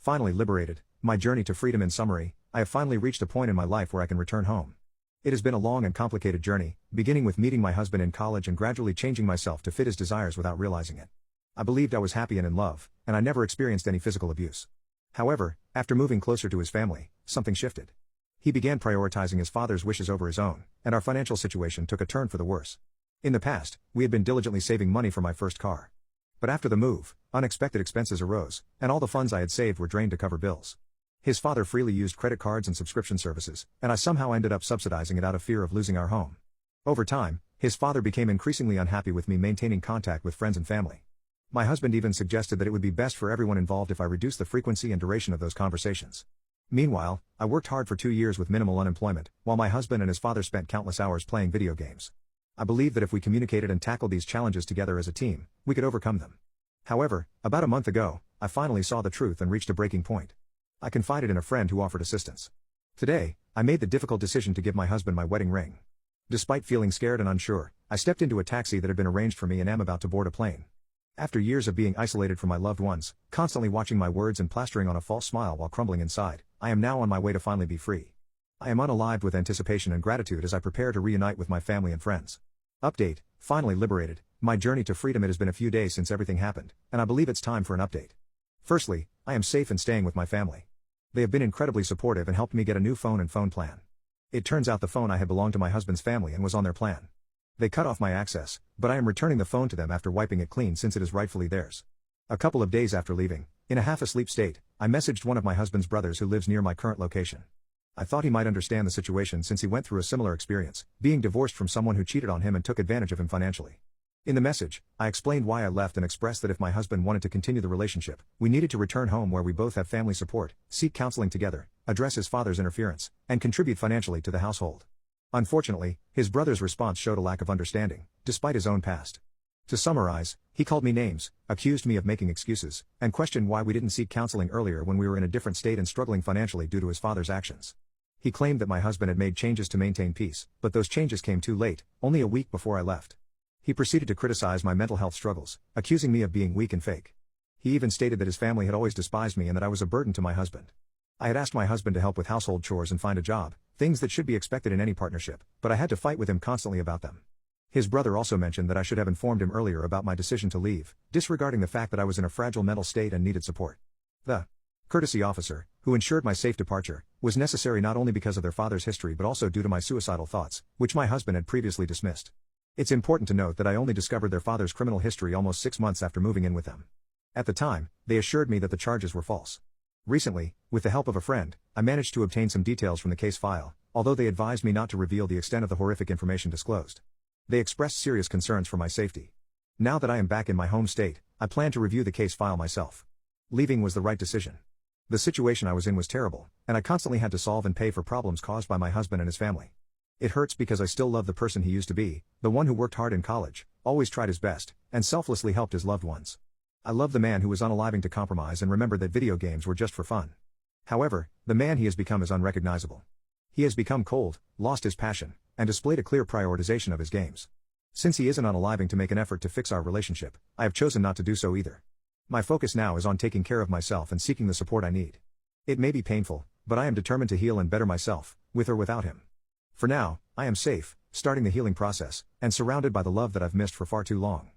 Finally liberated, my journey to freedom. In summary, I have finally reached a point in my life where I can return home. It has been a long and complicated journey, beginning with meeting my husband in college and gradually changing myself to fit his desires without realizing it. I believed I was happy and in love, and I never experienced any physical abuse. However, after moving closer to his family, something shifted. He began prioritizing his father's wishes over his own, and our financial situation took a turn for the worse. In the past, we had been diligently saving money for my first car. But after the move, unexpected expenses arose, and all the funds I had saved were drained to cover bills. His father freely used credit cards and subscription services, and I somehow ended up subsidizing it out of fear of losing our home. Over time, his father became increasingly unhappy with me maintaining contact with friends and family. My husband even suggested that it would be best for everyone involved if I reduced the frequency and duration of those conversations. Meanwhile, I worked hard for 2 years with minimal unemployment, while my husband and his father spent countless hours playing video games. I believed that if we communicated and tackled these challenges together as a team, we could overcome them. However, about a month ago, I finally saw the truth and reached a breaking point. I confided in a friend who offered assistance. Today, I made the difficult decision to give my husband my wedding ring. Despite feeling scared and unsure, I stepped into a taxi that had been arranged for me and am about to board a plane. After years of being isolated from my loved ones, constantly watching my words and plastering on a false smile while crumbling inside, I am now on my way to finally be free. I am unalived with anticipation and gratitude as I prepare to reunite with my family and friends. Update: finally liberated, my journey to freedom. It has been a few days since everything happened, and I believe it's time for an update. Firstly, I am safe and staying with my family. They have been incredibly supportive and helped me get a new phone and phone plan. It turns out the phone I had belonged to my husband's family and was on their plan. They cut off my access, but I am returning the phone to them after wiping it clean since it is rightfully theirs. A couple of days after leaving, in a half-asleep state, I messaged one of my husband's brothers who lives near my current location. I thought he might understand the situation since he went through a similar experience, being divorced from someone who cheated on him and took advantage of him financially. In the message, I explained why I left and expressed that if my husband wanted to continue the relationship, we needed to return home where we both have family support, seek counseling together, address his father's interference, and contribute financially to the household. Unfortunately, his brother's response showed a lack of understanding, despite his own past. To summarize, he called me names, accused me of making excuses, and questioned why we didn't seek counseling earlier when we were in a different state and struggling financially due to his father's actions. He claimed that my husband had made changes to maintain peace, but those changes came too late, only a week before I left. He proceeded to criticize my mental health struggles, accusing me of being weak and fake. He even stated that his family had always despised me and that I was a burden to my husband. I had asked my husband to help with household chores and find a job, things that should be expected in any partnership, but I had to fight with him constantly about them. His brother also mentioned that I should have informed him earlier about my decision to leave, disregarding the fact that I was in a fragile mental state and needed support. The courtesy officer, who ensured my safe departure, was necessary not only because of their father's history but also due to my suicidal thoughts, which my husband had previously dismissed. It's important to note that I only discovered their father's criminal history almost 6 months after moving in with them. At the time, they assured me that the charges were false. Recently, with the help of a friend, I managed to obtain some details from the case file, although they advised me not to reveal the extent of the horrific information disclosed. They expressed serious concerns for my safety. Now that I am back in my home state, I plan to review the case file myself. Leaving was the right decision. The situation I was in was terrible, and I constantly had to solve and pay for problems caused by my husband and his family. It hurts because I still love the person he used to be, the one who worked hard in college, always tried his best, and selflessly helped his loved ones. I love the man who was unaliving to compromise and remembered that video games were just for fun. However, the man he has become is unrecognizable. He has become cold, lost his passion, and displayed a clear prioritization of his games. Since he isn't unaliving to make an effort to fix our relationship, I have chosen not to do so either. My focus now is on taking care of myself and seeking the support I need. It may be painful, but I am determined to heal and better myself, with or without him. For now, I am safe, starting the healing process, and surrounded by the love that I've missed for far too long.